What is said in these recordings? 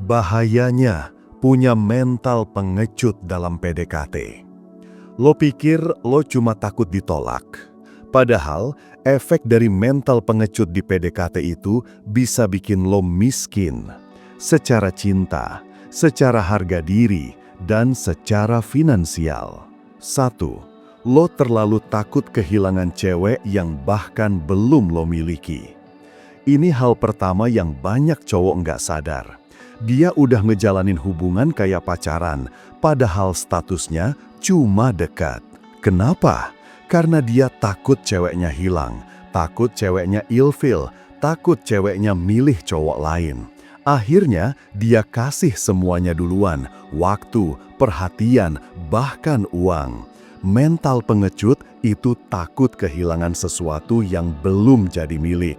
Bahayanya punya mental pengecut dalam PDKT. Lo pikir lo cuma takut ditolak, padahal efek dari mental pengecut di PDKT itu bisa bikin lo miskin secara cinta, secara harga diri, dan secara finansial. 1. Lo terlalu takut kehilangan cewek yang bahkan belum lo miliki. Ini hal pertama yang banyak cowok nggak sadar. Dia udah ngejalanin hubungan kayak pacaran, padahal statusnya cuma dekat. Kenapa? Karena dia takut ceweknya hilang, takut ceweknya ilfil, takut ceweknya milih cowok lain. Akhirnya dia kasih semuanya duluan, waktu, perhatian, bahkan uang. Mental pengecut itu takut kehilangan sesuatu yang belum jadi milik.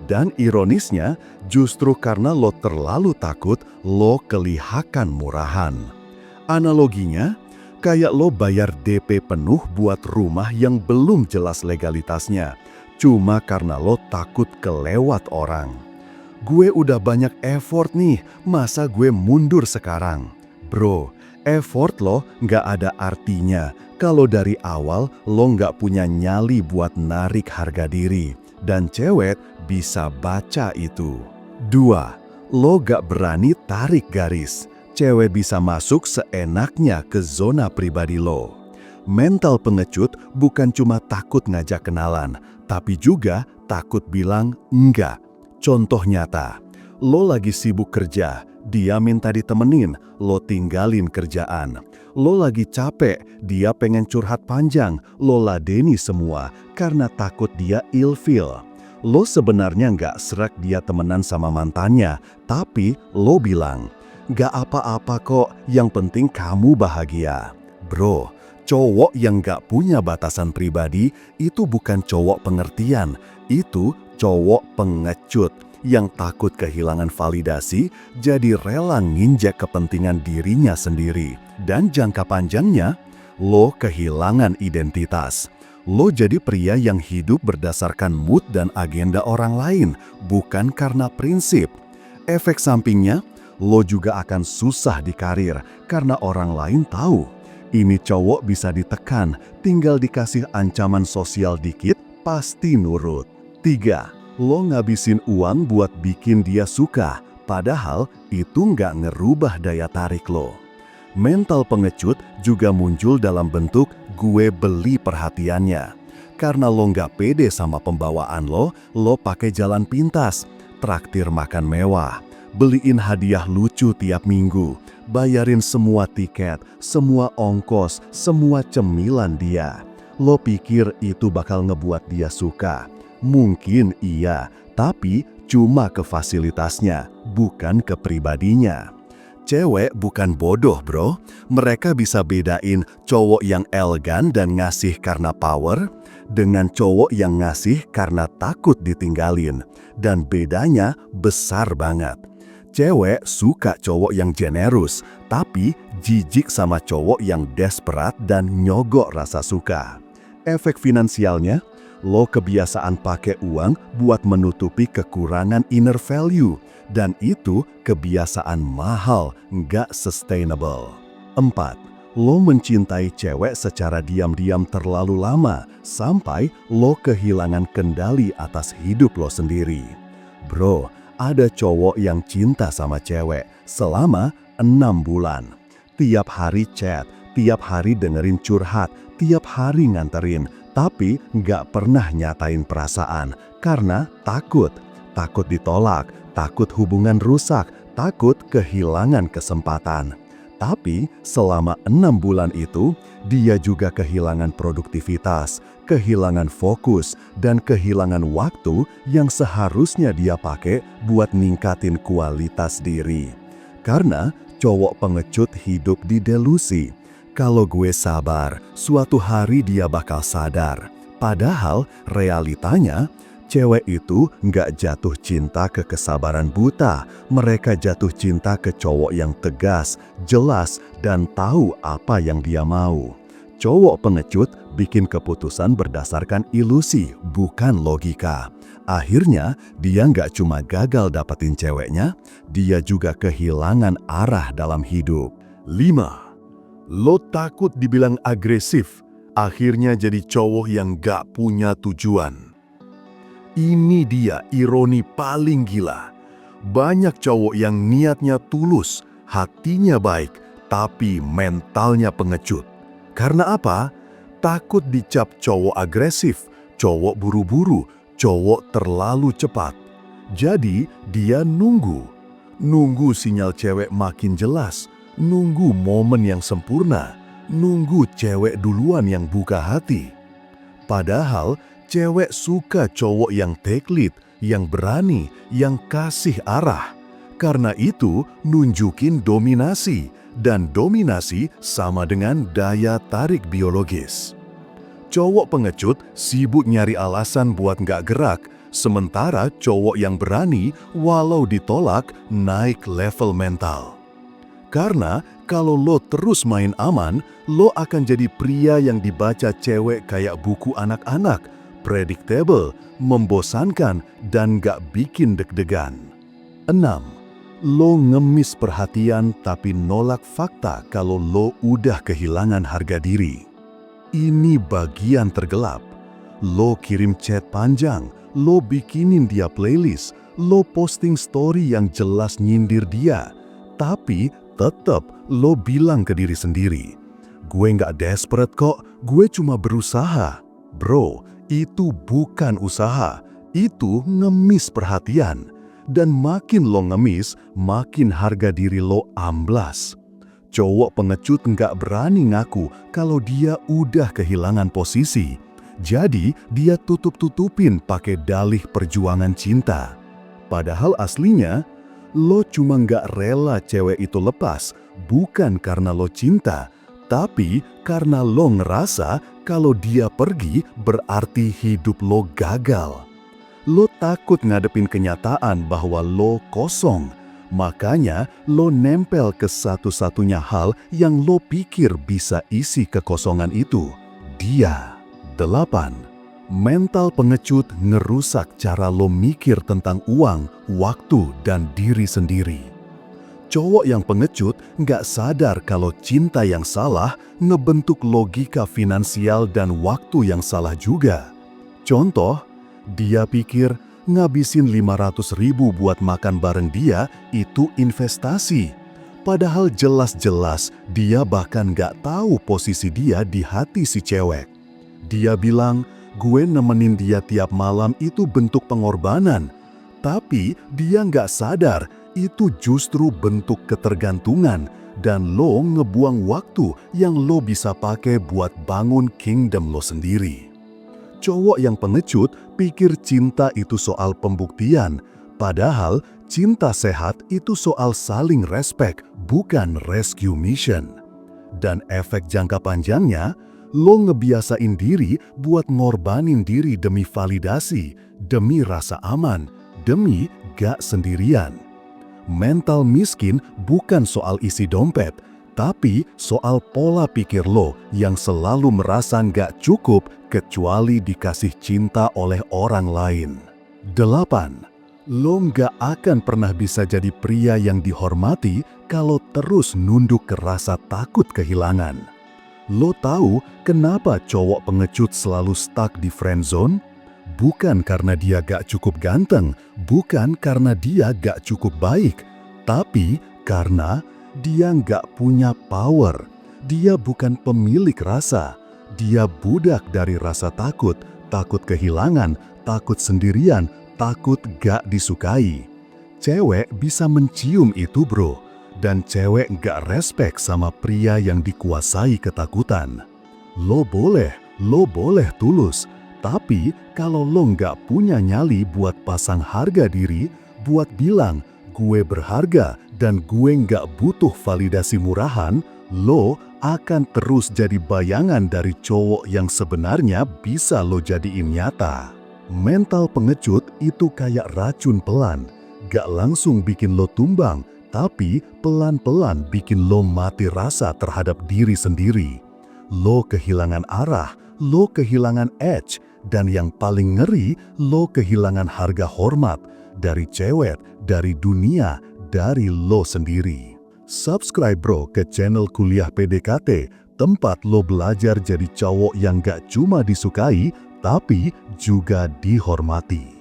Dan ironisnya, justru karena lo terlalu takut, lo kelihatan murahan. Analoginya, kayak lo bayar DP penuh buat rumah yang belum jelas legalitasnya, cuma karena lo takut kelewat orang. Gue udah banyak effort nih, masa gue mundur sekarang? Bro, effort lo nggak ada artinya kalau dari awal lo nggak punya nyali buat narik harga diri, dan cewek bisa baca itu. 2. Lo nggak berani tarik garis. Cewek bisa masuk seenaknya ke zona pribadi lo. Mental pengecut bukan cuma takut ngajak kenalan, tapi juga takut bilang enggak. Contoh nyata, lo lagi sibuk kerja, dia minta ditemenin, lo tinggalin kerjaan. Lo lagi capek, dia pengen curhat panjang, lo ladeni semua karena takut dia ilfil. Lo sebenarnya nggak serak dia temenan sama mantannya, tapi lo bilang, "Nggak apa-apa kok, yang penting kamu bahagia." Bro, cowok yang nggak punya batasan pribadi itu bukan cowok pengertian, itu cowok pengecut yang takut kehilangan validasi, jadi rela nginjek kepentingan dirinya sendiri. Dan jangka panjangnya, lo kehilangan identitas. Lo jadi pria yang hidup berdasarkan mood dan agenda orang lain, bukan karena prinsip. Efek sampingnya, lo juga akan susah di karir karena orang lain tahu. Ini cowok bisa ditekan, tinggal dikasih ancaman sosial dikit, pasti nurut. 3. Lo ngabisin uang buat bikin dia suka, padahal itu nggak ngerubah daya tarik lo. Mental pengecut juga muncul dalam bentuk gue beli perhatiannya. Karena lo nggak pede sama pembawaan lo pakai jalan pintas, traktir makan mewah, beliin hadiah lucu tiap minggu, bayarin semua tiket, semua ongkos, semua cemilan dia. Lo pikir itu bakal ngebuat dia suka? Mungkin iya, tapi cuma ke fasilitasnya, bukan ke pribadinya. Cewek bukan bodoh, bro. Mereka bisa bedain cowok yang elegan dan ngasih karena power dengan cowok yang ngasih karena takut ditinggalin. Dan bedanya besar banget. Cewek suka cowok yang generus, tapi jijik sama cowok yang desperat dan nyogok rasa suka. Efek finansialnya, lo kebiasaan pakai uang buat menutupi kekurangan inner value, dan itu kebiasaan mahal, nggak sustainable. 4. Lo mencintai cewek secara diam-diam terlalu lama, sampai lo kehilangan kendali atas hidup lo sendiri. Bro, ada cowok yang cinta sama cewek selama 6 bulan. Tiap hari chat, tiap hari dengerin curhat, tiap hari nganterin, tapi nggak pernah nyatain perasaan karena takut ditolak, takut hubungan rusak, takut kehilangan kesempatan. Tapi selama 6 bulan itu, dia juga kehilangan produktivitas, kehilangan fokus, dan kehilangan waktu yang seharusnya dia pakai buat ningkatin kualitas diri. Karena cowok pengecut hidup di delusi. Kalau gue sabar, suatu hari dia bakal sadar. Padahal realitanya, cewek itu nggak jatuh cinta ke kesabaran buta. Mereka jatuh cinta ke cowok yang tegas, jelas, dan tahu apa yang dia mau. Cowok pengecut bikin keputusan berdasarkan ilusi, bukan logika. Akhirnya, dia nggak cuma gagal dapetin ceweknya, dia juga kehilangan arah dalam hidup. 5. Lo takut dibilang agresif, akhirnya jadi cowok yang nggak punya tujuan. Ini dia ironi paling gila. Banyak cowok yang niatnya tulus, hatinya baik, tapi mentalnya pengecut. Karena apa? Takut dicap cowok agresif, cowok buru-buru, cowok terlalu cepat. Jadi dia nunggu sinyal cewek makin jelas, nunggu momen yang sempurna, nunggu cewek duluan yang buka hati. Padahal cewek suka cowok yang take lead, yang berani, yang kasih arah. Karena itu nunjukin dominasi, dan dominasi sama dengan daya tarik biologis. Cowok pengecut sibuk nyari alasan buat nggak gerak, sementara cowok yang berani walau ditolak naik level mental. Karena kalau lo terus main aman, lo akan jadi pria yang dibaca cewek kayak buku anak-anak, predictable, membosankan, dan nggak bikin deg-degan. 6. Lo ngemis perhatian tapi nolak fakta kalau lo udah kehilangan harga diri. Ini bagian tergelap. Lo kirim chat panjang, lo bikinin dia playlist, lo posting story yang jelas nyindir dia. Tapi tetap lo bilang ke diri sendiri, gue nggak desperate kok, gue cuma berusaha. Bro, itu bukan usaha, itu ngemis perhatian. Dan makin lo ngemis, makin harga diri lo amblas. Cowok pengecut nggak berani ngaku kalau dia udah kehilangan posisi. Jadi dia tutup-tutupin pakai dalih perjuangan cinta. Padahal aslinya, lo cuma nggak rela cewek itu lepas, bukan karena lo cinta, tapi karena lo ngerasa kalau dia pergi berarti hidup lo gagal. Lo takut ngadepin kenyataan bahwa lo kosong. Makanya lo nempel ke satu-satunya hal yang lo pikir bisa isi kekosongan itu. Dia. 8. Mental pengecut ngerusak cara lo mikir tentang uang, waktu, dan diri sendiri. Cowok yang pengecut nggak sadar kalau cinta yang salah ngebentuk logika finansial dan waktu yang salah juga. Contoh, dia pikir ngabisin 500.000 buat makan bareng dia itu investasi. Padahal jelas-jelas dia bahkan nggak tahu posisi dia di hati si cewek. Dia bilang, gue nemenin dia tiap malam itu bentuk pengorbanan. Tapi dia nggak sadar itu justru bentuk ketergantungan dan lo ngebuang waktu yang lo bisa pakai buat bangun kingdom lo sendiri. Cowok yang pengecut pikir cinta itu soal pembuktian, padahal cinta sehat itu soal saling respect, bukan rescue mission. Dan efek jangka panjangnya, lo ngebiasain diri buat ngorbanin diri demi validasi, demi rasa aman, demi gak sendirian. Mental miskin bukan soal isi dompet, tapi soal pola pikir lo yang selalu merasa nggak cukup kecuali dikasih cinta oleh orang lain. 8. Lo nggak akan pernah bisa jadi pria yang dihormati kalau terus nunduk ke rasa takut kehilangan. Lo tahu kenapa cowok pengecut selalu stuck di friend zone? Bukan karena dia gak cukup ganteng, bukan karena dia gak cukup baik, tapi karena dia nggak punya power. Dia bukan pemilik rasa. Dia budak dari rasa takut, takut kehilangan, takut sendirian, takut gak disukai. Cewek bisa mencium itu bro, dan cewek nggak respect sama pria yang dikuasai ketakutan. Lo boleh tulus, tapi kalau lo nggak punya nyali buat pasang harga diri, buat bilang, gue berharga dan gue nggak butuh validasi murahan, lo akan terus jadi bayangan dari cowok yang sebenarnya bisa lo jadiin nyata. Mental pengecut itu kayak racun pelan, gak langsung bikin lo tumbang, tapi pelan-pelan bikin lo mati rasa terhadap diri sendiri. Lo kehilangan arah, lo kehilangan edge, Dan yang paling ngeri, lo kehilangan harga hormat dari cewek, dari dunia, dari lo sendiri. Subscribe bro ke channel Kuliah PDKT, tempat lo belajar jadi cowok yang gak cuma disukai, tapi juga dihormati.